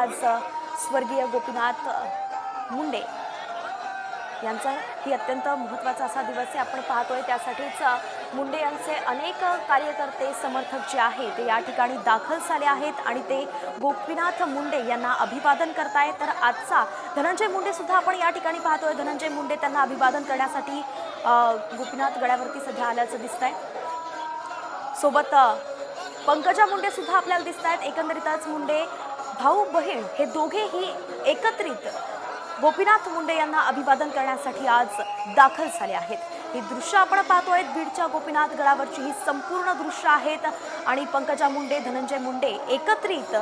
आज स्वर्गीय गोपीनाथ मुंडे यांचा ही अत्यंत महत्त्वाचा असा दिवस आहे। आपण पाहतोय त्यासाठीच मुंडे यांचे अनेक कार्यकर्ते समर्थक जे आहेत ते या ठिकाणी दाखल झाले आहेत आणि ते गोपीनाथ मुंडे यांना अभिवादन करतायत। तर आजचा धनंजय मुंडे सुद्धा आपण या ठिकाणी पाहतोय। धनंजय मुंडे त्यांना अभिवादन करण्यासाठी गोपीनाथ गडावरती सध्या आल्याचं दिसतंय। सोबत पंकजा मुंडे सुद्धा आपल्याला दिसतायत। एकंदरीतच मुंडे भाऊ बहीण हे दोघेही एकत्रित गोपीनाथ मुंडे यांना अभिवादन करण्यासाठी आज दाखल झाले आहेत। हे दृश्य आपण पाहतोय बीडच्या गोपीनाथ गडावरची ही संपूर्ण दृश्य आहेत आणि पंकजा मुंडे धनंजय मुंडे एकत्रित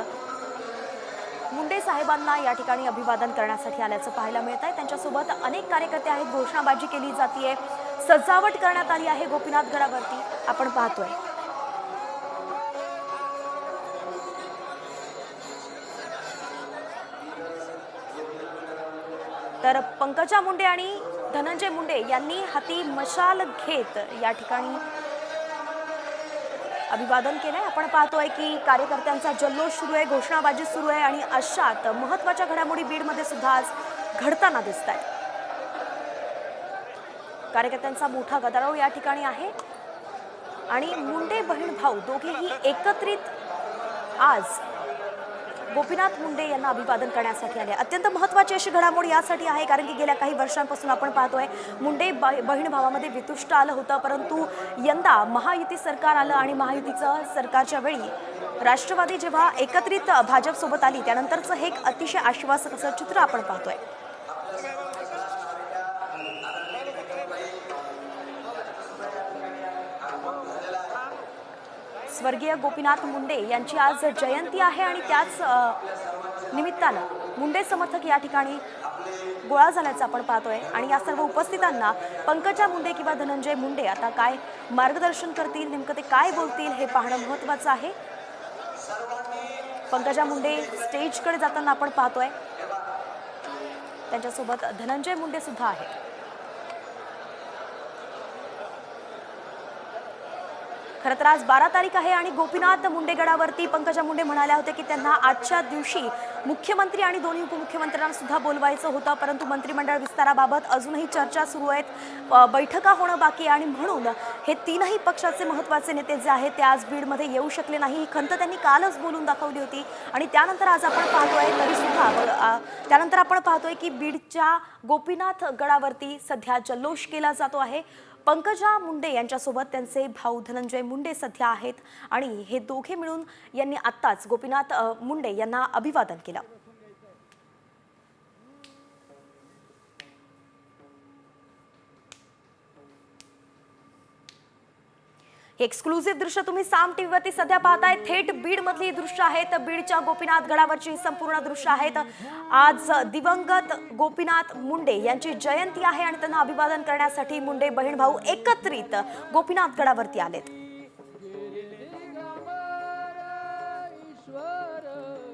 मुंडे साहेबांना या ठिकाणी अभिवादन करण्यासाठी आल्याचं पाहायला मिळत आहे। त्यांच्यासोबत अनेक कार्यकर्ते आहेत। घोषणाबाजी केली जाते, सजावट करण्यात आली आहे गोपीनाथ गडावरती आपण पाहतोय। तर पंकजा मुंडे आणि धनंजय मुंडे यांनी हाती मशाल घेत या ठिकाणी अभिवादन केलंय। आपण पाहतोय की कार्यकर्त्यांचा जल्लोष सुरू आहे, घोषणाबाजी सुरू आहे आणि अशात महत्त्वाच्या घडामोडी बीडमध्ये सुद्धा आज घडताना दिसत आहेत। कार्यकर्त्यांचा मोठा गदारोळ या ठिकाणी आहे आणि मुंडे बहीण भाऊ दोघेही एकत्रित आज गोपीनाथ मुंडे यांना अभिवादन करण्यासाठी आले। अत्यंत महत्त्वाची अशी घडामोड यासाठी आहे कारण की गेल्या काही वर्षांपासून आपण पाहतोय मुंडे बहीण भावामध्ये वितुष्ट आलं होतं, परंतु यंदा महायुती सरकार आलं आणि महायुतीचं सरकारच्या वेळी राष्ट्रवादी जेव्हा एकत्रित भाजपसोबत आली त्यानंतरचं हे एक अतिशय आश्वासक असं चित्र आपण पाहतोय। स्वर्गीय गोपीनाथ मुंडे यांची आज जयंती आहे आणि त्याच निमित्तानं मुंडे समर्थक या ठिकाणी गोळा झाल्याचं आपण पाहतोय आणि या सर्व उपस्थितांना पंकजा मुंडे किंवा धनंजय मुंडे आता काय मार्गदर्शन करतील, नेमकं ते काय बोलतील हे पाहणं महत्त्वाचं आहे। पंकजा मुंडे स्टेजकडे जाताना आपण पाहतोय, त्यांच्यासोबत धनंजय मुंडे सुद्धा आहेत। खरं तर आज 12 तारीख आहे आणि गोपीनाथ मुंडे गडावरती पंकजा मुंडे म्हणाल्या होत्या की त्यांना आजच्या दिवशी मुख्यमंत्री आणि दोन्ही उपमुख्यमंत्र्यांना सुद्धा बोलवायचं होतं, परंतु मंत्रिमंडळ विस्ताराबाबत अजूनही चर्चा सुरू आहेत, बैठका होणं बाकी आणि म्हणून हे तीनही पक्षाचे महत्त्वाचे नेते जे आहेत ते आज बीडमध्ये येऊ शकले नाही। ही खंत त्यांनी कालच बोलून दाखवली होती आणि त्यानंतर आज आपण पाहतोय तरी सुद्धा त्यानंतर आपण पाहतोय की बीडच्या गोपीनाथ गडावरती सध्या जल्लोष केला जातो आहे। पंकजा मुंडे यांच्यासोबत त्यांचे भाऊ धनंजय मुंडे सध्या आहेत आणि हे दोघे मिळून यांनी आत्ताच गोपीनाथ मुंडे यांना अभिवादन केलं। एक्सक्लुझिव्ह दृश्य तुम्ही साम टीव्हीवरती सध्या पाहताय। थेट बीड मधली दृश्य आहेत, बीडच्या गोपीनाथ गडावरची संपूर्ण दृश्य आहेत। आज दिवंगत गोपीनाथ मुंडे यांची जयंती आहे आणि त्यांना अभिवादन करण्यासाठी मुंडे बहीण भाऊ एकत्रित गोपीनाथ गडावरती आलेत।